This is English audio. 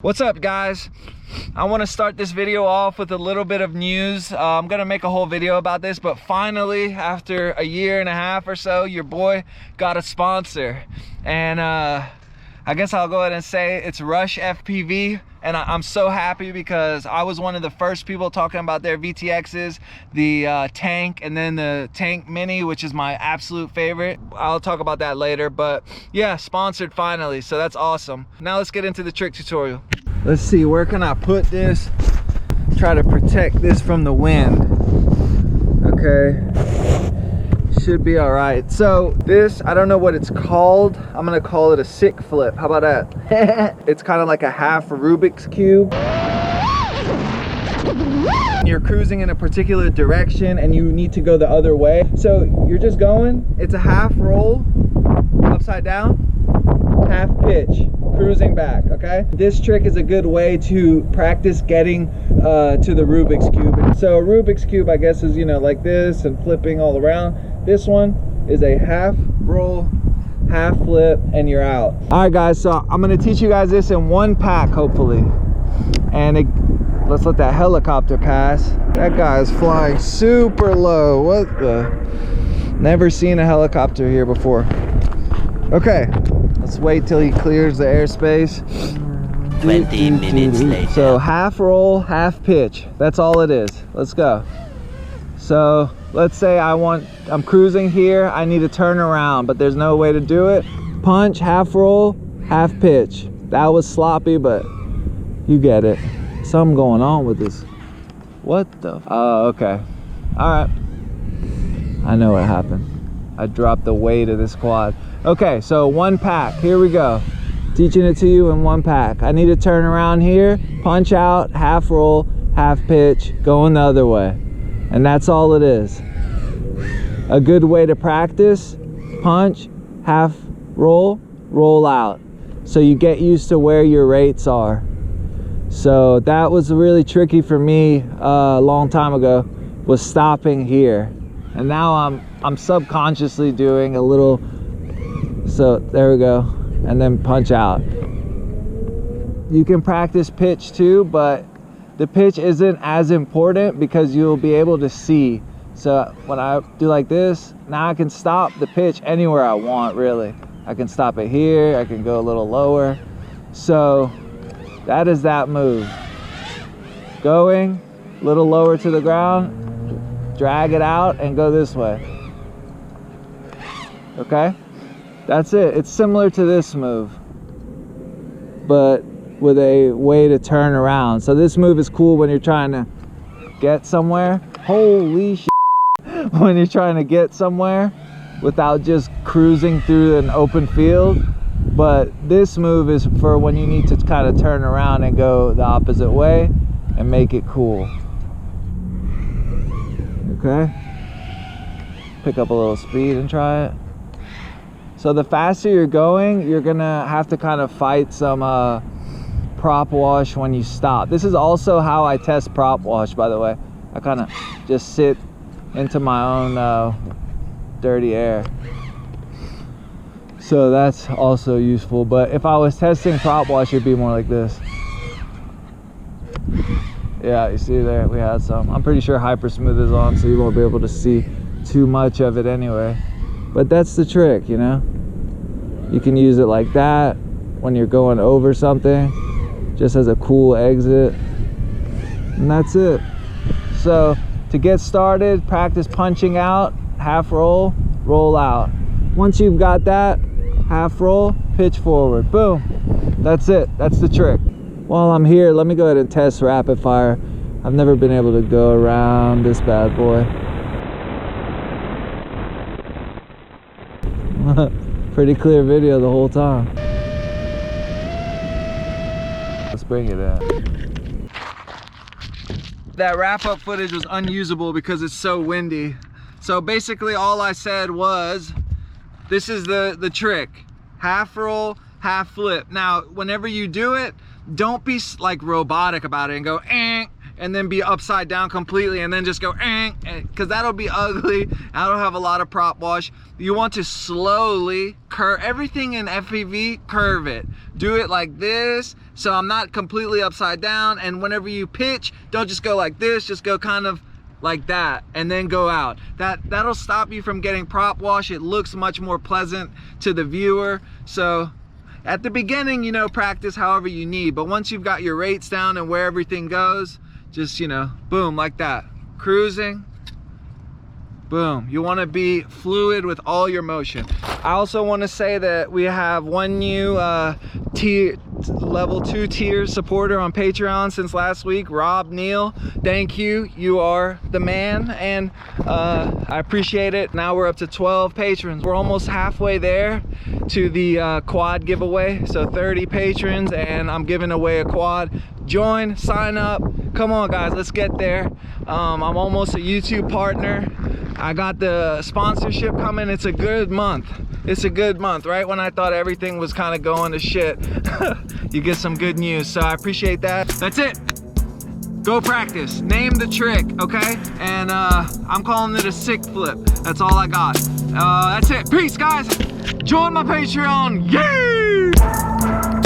What's up, guys? I want to start this video off with a little bit of news. I'm gonna make a whole video about this, but finally, after a year and a half or so, your boy got a sponsor. And I guess I'll go ahead and say it's Rush FPV. And I'm so happy because I was one of the first people talking about their VTXs, the Tank, and then the Tank Mini, which is my absolute favorite. I'll talk about that later, but yeah, sponsored finally, so that's awesome. Now let's get into the trick tutorial. Let's see, where can I put this? Try to protect this from the wind. Okay, should be all right. So this, I don't know what it's called. I'm gonna call it a sick flip. How about that? It's kind of like a half Rubik's cube. You're cruising in a particular direction and you need to go the other way. So you're just going, it's a half roll, upside down, half pitch, cruising back, okay? This trick is a good way to practice getting to the Rubik's cube. So a Rubik's cube, I guess, is, you know, like this and flipping all around. This one is a half roll, half flip, and you're out. All right, guys, so I'm gonna teach you guys this in one pack, hopefully. And let's let that helicopter pass. That guy is flying super low. What the? Never seen a helicopter here before. Okay, let's wait till he clears the airspace. 20 minutes later. So half roll, half pitch. That's all it is. Let's go. So let's say I'm cruising here, I need to turn around, but there's no way to do it. Punch, half roll, half pitch. That was sloppy, but you get it. Something going on with this. What the? Oh, okay. All right. I know what happened. I dropped the weight of this quad. Okay, so one pack, here we go. Teaching it to you in one pack. I need to turn around here, punch out, half roll, half pitch, going the other way. And that's all it is. A good way to practice: punch, half roll, roll out. So you get used to where your rates are. So that was really tricky for me a long time ago, was stopping here. And now I'm subconsciously doing a little, so there we go, and then punch out. You can practice pitch too, but the pitch isn't as important because you'll be able to see. So when I do like this, now I can stop the pitch anywhere I want, really. I can stop it here, I can go a little lower. So that is that move. Going a little lower to the ground, drag it out and go this way. Okay? That's it. It's similar to this move, but with a way to turn around. So this move is cool when you're trying to get somewhere. Holy shit. When you're trying to get somewhere without just cruising through an open field. But this move is for when you need to kind of turn around and go the opposite way and make it cool. Okay? Pick up a little speed and try it. So the faster you're going, you're gonna have to kind of fight some prop wash when you stop. This is also how I test prop wash, by the way. I kind of just sit into my own dirty air. So that's also useful. But if I was testing prop wash, it'd be more like this. Yeah, you see there, we had some. I'm pretty sure hyper smooth is on, so you won't be able to see too much of it anyway. But that's the trick, you know? You can use it like that when you're going over something, just as a cool exit. And that's it. So to get started, practice punching out, half roll, roll out. Once you've got that, half roll, pitch forward, boom. That's it, that's the trick. While I'm here, let me go ahead and test rapid fire. I've never been able to go around this bad boy. Pretty clear video the whole time. Let's bring it in. That wrap-up footage was unusable because it's so windy. So basically all I said was, this is the trick. Half roll, half flip. Now, whenever you do it, don't be like robotic about it and go, eh. and then be upside down completely and then just go, because that'll be ugly. That'll have a lot of prop wash. You want to slowly curve everything in FPV, curve it. Do it like this, so I'm not completely upside down, and whenever you pitch, don't just go like this, just go kind of like that and then go out. That'll stop you from getting prop wash. It looks much more pleasant to the viewer. So at the beginning, you know, practice however you need, but once you've got your rates down and where everything goes, just, you know, boom, like that. Cruising, boom. You want to be fluid with all your motion. I also want to say that we have one new level 2 tier supporter on Patreon since last week, Rob Neal. Thank you, you are the man, and I appreciate it. Now we're up to 12 patrons. We're almost halfway there to the quad giveaway, so 30 patrons and I'm giving away a quad. Join, sign up, come on guys, let's get there. I'm almost a YouTube partner. I got the sponsorship coming. It's a good month. It's a good month. Right when I thought everything was kind of going to shit, you get some good news. So I appreciate that. That's it. Go practice. Name the trick, okay? And I'm calling it a sick flip. That's all I got. That's it. Peace, guys. Join my Patreon. Yay!